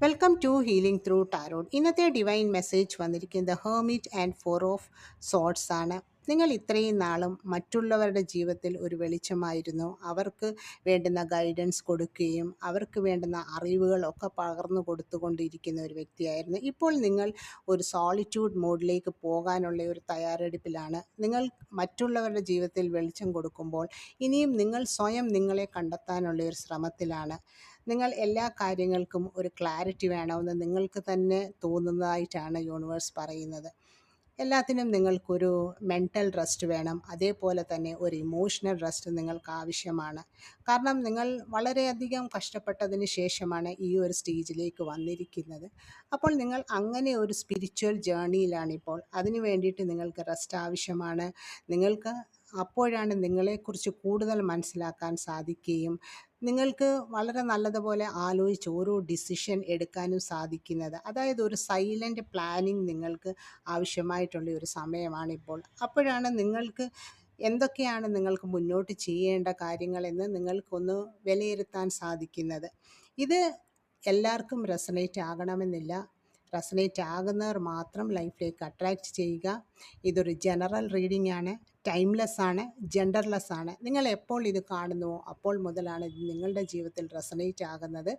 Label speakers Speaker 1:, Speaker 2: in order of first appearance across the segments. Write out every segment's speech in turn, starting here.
Speaker 1: Welcome to healing through tarot. ഇന്നത്തെ divine message വന്നിരിക്കുന്നത് hermit and four of swords ആണ്. നിങ്ങൾ ഇത്രയും നാളും മറ്റുള്ളവരുടെ ജീവിതത്തിൽ ഒരു വെളിച്ചമായിരുന്നു. അവർക്ക് വേണ്ടുന്ന ഗൈഡൻസ് കൊടുക്കുകയും അവർക്ക് വേണ്ടുന്ന അറിവുകളൊക്കെ പകർന്നു കൊടുത്തുകൊണ്ടിരിക്കുന്ന ഒരു വ്യക്തിയായിരുന്നു. ഇപ്പോൾ നിങ്ങൾ ഒരു സോളിറ്റ്യൂഡ് മോഡിലേക്ക് പോകാനുള്ള ഒരു തയ്യാറെടുപ്പിലാണ്. നിങ്ങൾ മറ്റുള്ളവരുടെ ജീവിതത്തിൽ വെളിച്ചം കൊടുക്കുമ്പോൾ ഇനിയും നിങ്ങൾ സ്വയം നിങ്ങളെ കണ്ടെത്താനുള്ള ഒരു ശ്രമത്തിലാണ്. നിങ്ങൾ എല്ലാ കാര്യങ്ങൾക്കും ഒരു ക്ലാരിറ്റി വേണമെന്ന് നിങ്ങൾക്ക് തന്നെ തോന്നുന്നതായിട്ടാണ് യൂണിവേഴ്സ് പറയുന്നത്. എല്ലാത്തിനും നിങ്ങൾക്കൊരു മെൻ്റൽ റെസ്റ്റ് വേണം. അതേപോലെ തന്നെ ഒരു ഇമോഷണൽ റെസ്റ്റ് നിങ്ങൾക്ക് ആവശ്യമാണ്. കാരണം നിങ്ങൾ വളരെയധികം കഷ്ടപ്പെട്ടതിന് ശേഷമാണ് ഈ ഒരു സ്റ്റേജിലേക്ക് വന്നിരിക്കുന്നത്. അപ്പോൾ നിങ്ങൾ അങ്ങനെ ഒരു സ്പിരിച്വൽ ജേർണിയിലാണിപ്പോൾ. അതിനു വേണ്ടിയിട്ട് നിങ്ങൾക്ക് റെസ്റ്റ് ആവശ്യമാണ്. നിങ്ങൾക്ക് അപ്പോഴാണ് നിങ്ങളെക്കുറിച്ച് കൂടുതൽ മനസ്സിലാക്കാൻ സാധിക്കുകയും നിങ്ങൾക്ക് വളരെ നല്ലതുപോലെ ആലോചിച്ച് ഓരോ ഡിസിഷൻ എടുക്കാനും സാധിക്കുന്നത്. അതായത് ഒരു സൈലൻ്റ് പ്ലാനിങ് നിങ്ങൾക്ക് ആവശ്യമായിട്ടുള്ള ഒരു സമയമാണിപ്പോൾ. അപ്പോഴാണ് നിങ്ങൾക്ക് എന്തൊക്കെയാണ് നിങ്ങൾക്ക് മുന്നോട്ട് ചെയ്യേണ്ട കാര്യങ്ങളെന്ന് നിങ്ങൾക്കൊന്ന് വിലയിരുത്താൻ സാധിക്കുന്നത്. ഇത് എല്ലാവർക്കും റെസണേറ്റ് ആകണമെന്നില്ല. റെസണേറ്റ് ആകുന്നവർ മാത്രം ലൈഫിലേക്ക് അട്രാക്റ്റ് ചെയ്യുക. ഇതൊരു ജനറൽ റീഡിംഗ് ആണ്. ടൈംലെസ് ആണ്, ജെൻഡർലെസ് ആണ്. നിങ്ങൾ എപ്പോൾ ഇത് കാണുന്നുവോ അപ്പോൾ മുതലാണ് ഇത് നിങ്ങളുടെ ജീവിതത്തിൽ റെസണേറ്റ് ആകുന്നത്.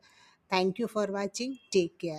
Speaker 1: Thank you for watching. Take care.